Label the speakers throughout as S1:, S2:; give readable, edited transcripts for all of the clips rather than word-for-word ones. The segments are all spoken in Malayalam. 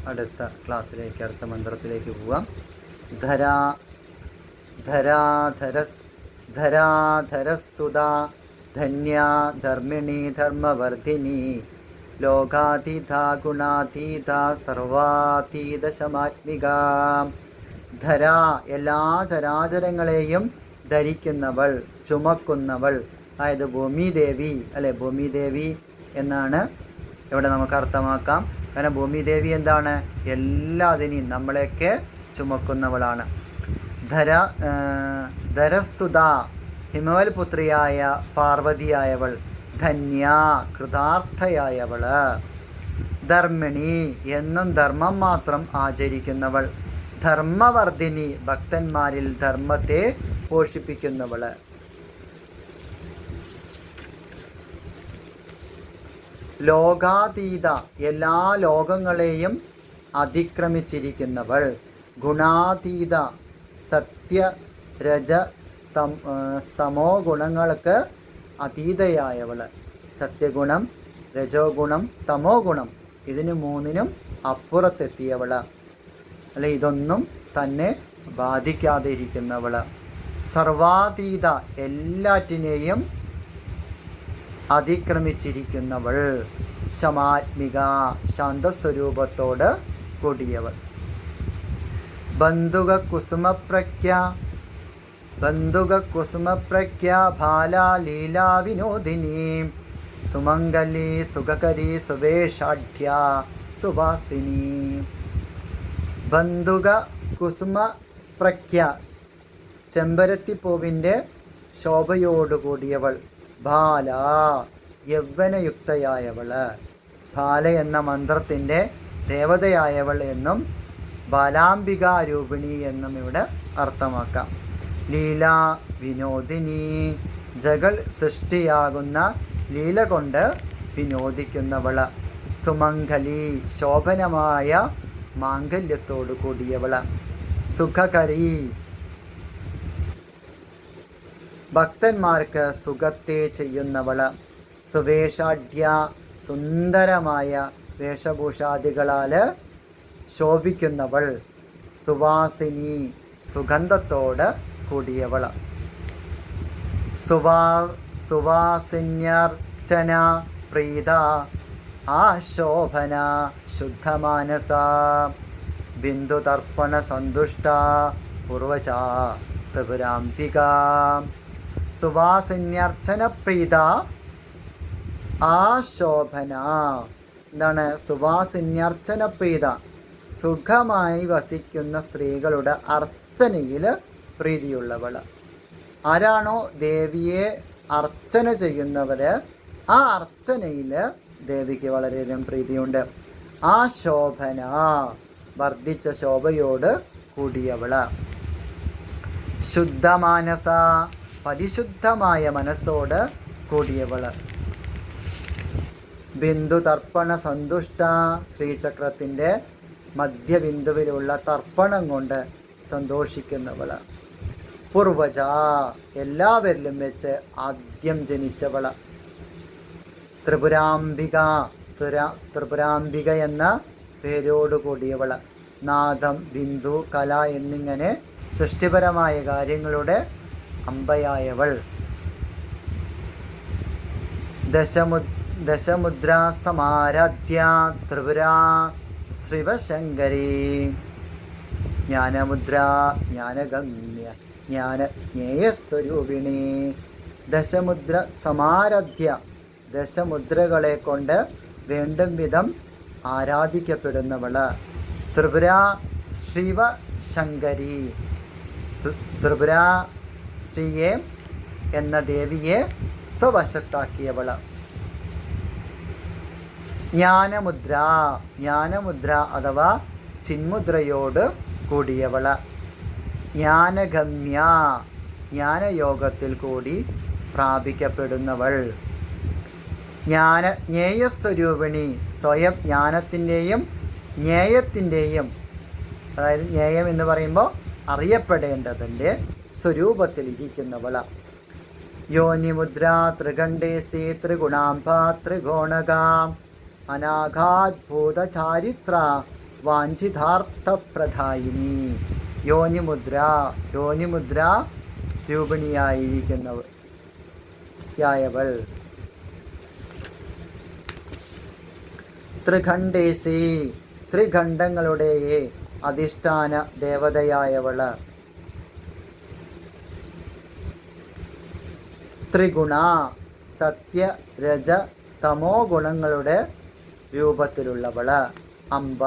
S1: അടുത്ത ക്ലാസ്സിലേക്ക്, അടുത്ത മന്ത്രത്തിലേക്ക് പോവാം. ധരാധരസ്സുതാ ധന്യാ ധർമ്മിണി ധർമ്മവർദ്ധിനി ലോകാതീത ഗുണാതീത സർവാതീതശമാത്മിക. ധര, എല്ലാ ചരാചരങ്ങളെയും ധരിക്കുന്നവൾ, ചുമക്കുന്നവൾ, അതായത് ഭൂമിദേവി അല്ലെ, ഭൂമിദേവി എന്നാണ് ഇവിടെ നമുക്ക് അർത്ഥമാക്കാം. കാരണം ഭൂമിദേവി എന്താണ്? എല്ലാതിനെയും നമ്മളെയൊക്കെ ചുമക്കുന്നവളാണ്. ധരസ്സുത, ഹിമവൽ പുത്രിയായ പാർവതിയായവൾ. ധന്യ, കൃതാർത്ഥയായവള്. ധർമ്മിണി, എന്നും ധർമ്മം മാത്രം ആചരിക്കുന്നവൾ. ധർമ്മവർദ്ധിനി, ഭക്തന്മാരിൽ ധർമ്മത്തെ പോഷിപ്പിക്കുന്നവള്. ലോകാതീത, എല്ലാ ലോകങ്ങളെയും അതിക്രമിച്ചിരിക്കുന്നവൾ. ഗുണാതീത, സത്യ രജ സ്തമോ ഗുണങ്ങൾക്ക് അതീതയായവൾ. സത്യഗുണം, രജോ ഗുണം, തമോ ഗുണം, ഇതിന് മൂന്നിനും അപ്പുറത്തെത്തിയവൾ. അല്ലെ, ഇതൊന്നും തന്നെ ബാധിക്കാതെ ഇരിക്കുന്നവൾ. സർവാതീത, എല്ലാറ്റിനെയും അതിക്രമിച്ചിരിക്കുന്നവൾ. ശമാത്മിക, ശാന്തസ്വരൂപത്തോട് കൂടിയവൾ. ബന്ധുക കുസുമപ്രഖ്യ ബാലാ ലീലാ വിനോദിനി സുമംഗലി സുഖകരി സുവേഷാഢ്യ സുവാസിനി. ബന്ധുക കുസുമപ്രഖ്യ, ചെമ്പരത്തിപ്പൂവിൻ്റെ ശോഭയോടുകൂടിയവൾ. ബാല, യൗവനയുക്തയായവള്. ബാല എന്ന മന്ത്രത്തിൻ്റെ ദേവതയായവൾ എന്നും ബാലാംബികാ രൂപിണി എന്നും ഇവിടെ അർത്ഥമാക്കാം. ലീലാ വിനോദിനി, ജഗൽ സൃഷ്ടിയാകുന്ന ലീല കൊണ്ട് വിനോദിക്കുന്നവള്. സുമംഗലി, ശോഭനമായ മാംഗല്യത്തോടു കൂടിയവള്. സുഖകരി, ഭക്തന്മാർക്ക് സുഖത്തെ ചെയ്യുന്നവള്. സുവേഷാഢ്യ, സുന്ദരമായ വേഷഭൂഷാദികളാൽ ശോഭിക്കുന്നവൾ. സുവാസിനി, സുഗന്ധത്തോട് കൂടിയവൾ. സുവാസിന്യർച്ചന പ്രീത ആശോഭന ശുദ്ധമാനസ ബിന്ദുതർപ്പണ സന്തുഷ്ട പൂർവച ത്രിപുരാംബിക. സുവാസിന്യർച്ചന പ്രീത ആശോഭന, എന്താണ്? സുവാസിന്യർച്ചന പ്രീത, സുഖമായി വസിക്കുന്ന സ്ത്രീകളുടെ അർച്ചനയിൽ പ്രീതിയുള്ളവൾ. ആരാണോ ദേവിയെ അർച്ചന ചെയ്യുന്നവര്, ആ അർച്ചനയിൽ ദേവിക്ക് വളരെയധികം പ്രീതിയുണ്ട്. ആ ശോഭന, വർദ്ധിച്ച ശോഭയോട് കൂടിയവള്. ശുദ്ധമാനസ, പരിശുദ്ധമായ മനസ്സോട് കൂടിയവള്. ബിന്ദു തർപ്പണ സന്തുഷ്ട, ശ്രീചക്രത്തിൻ്റെ മധ്യബിന്ദുവിലുള്ള തർപ്പണം കൊണ്ട് സന്തോഷിക്കുന്നവള്. പൂർവജ, എല്ലാവരിലും വെച്ച് ആദ്യം ജനിച്ചവള്. ത്രിപുരാംബിക, ത്രിപുരാംബിക എന്ന പേരോടുകൂടിയവള്. നാദം, ബിന്ദു, കല എന്നിങ്ങനെ സൃഷ്ടിപരമായ കാര്യങ്ങളുടെ അമ്പയായവൾ. ദശമുദ്ര സമാരാധ്യ ത്രിപുരാ ശ്രീവശങ്കരി. ജ്ഞാനമുദ്ര, ജ്ഞാനഗമ്യ, ജ്ഞേയസ്വരൂപിണി. ദശമുദ്ര സമാരാധ്യ, ദശമുദ്രകളെ കൊണ്ട് വേണ്ടും വിധം ആരാധിക്കപ്പെടുന്നവള്. ത്രിപുര ശിവശങ്കരി, ത്രിപുര ശ്രീയെ എന്ന ദേവിയെ സ്വവശത്താക്കിയവള്. ജ്ഞാനമുദ്ര, ജ്ഞാനമുദ്ര അഥവാ ചിന്മുദ്രയോട് കൂടിയവള്. ജ്ഞാനഗമ്യ, ജ്ഞാനയോഗത്തിൽ കൂടി പ്രാപിക്കപ്പെടുന്നവൾ. ജ്ഞേയസ്വരൂപിണി, സ്വയം ജ്ഞാനത്തിൻ്റെയും ജ്ഞേയത്തിൻ്റെയും, അതായത് ജ്ഞേയം എന്ന് പറയുമ്പോൾ അറിയപ്പെടേണ്ടതിൻ്റെ സ്വരൂപത്തിൽ ഇരിക്കുന്നവൾ. യോനിമുദ്ര ത്രികണ്ഠേശി ത്രിഗുണാംബ ത്രികോണകാം അനാഘാത്ഭൂത ചാരിത്ര വാഞ്ചിതാർത്ഥപ്രദായിനി യോനിമുദ്ര രൂപിണിയായിരിക്കുന്നവൾ. ത്രിഖണ്ഡേസി ത്രിഖണ്ഡങ്ങളുടെ അധിഷ്ഠാന ദേവതയായവള്. ത്രിഗുണ സത്യ രജ തമോ ഗുണങ്ങളുടെ രൂപത്തിലുള്ളവള്. അംബ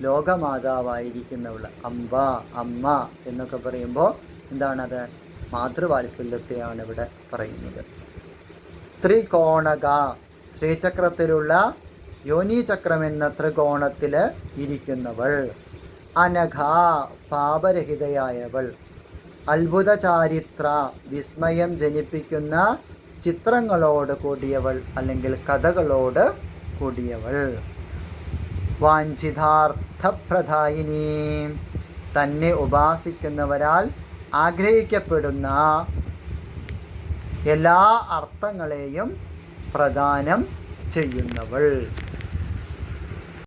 S1: ലോകമാതാവായിരിക്കുന്നവള്. അംബ അമ്മ എന്നൊക്കെ പറയുമ്പോൾ എന്താണത്? മാതൃവാത്സല്യത്തെയാണ് ഇവിടെ പറയുന്നത്. ത്രികോണക ശ്രീചക്രത്തിലുള്ള യോനിചക്രം എന്ന ത്രികോണത്തിൽ ഇരിക്കുന്നവൾ. അനഘ പാപരഹിതയായവൾ. അത്ഭുത ചാരിത്ര വിസ്മയം ജനിപ്പിക്കുന്ന ചിത്രങ്ങളോട് കൂടിയവൾ അല്ലെങ്കിൽ കഥകളോട് കൂടിയവൾ. വാഞ്ചിതാർത്ഥപ്രദായിനി തന്നെ ഉപാസിക്കുന്നവരാൽ ആഗ്രഹിക്കപ്പെടുന്ന എല്ലാ അർത്ഥങ്ങളെയും പ്രദാനം ചെയ്യുന്നവൾ.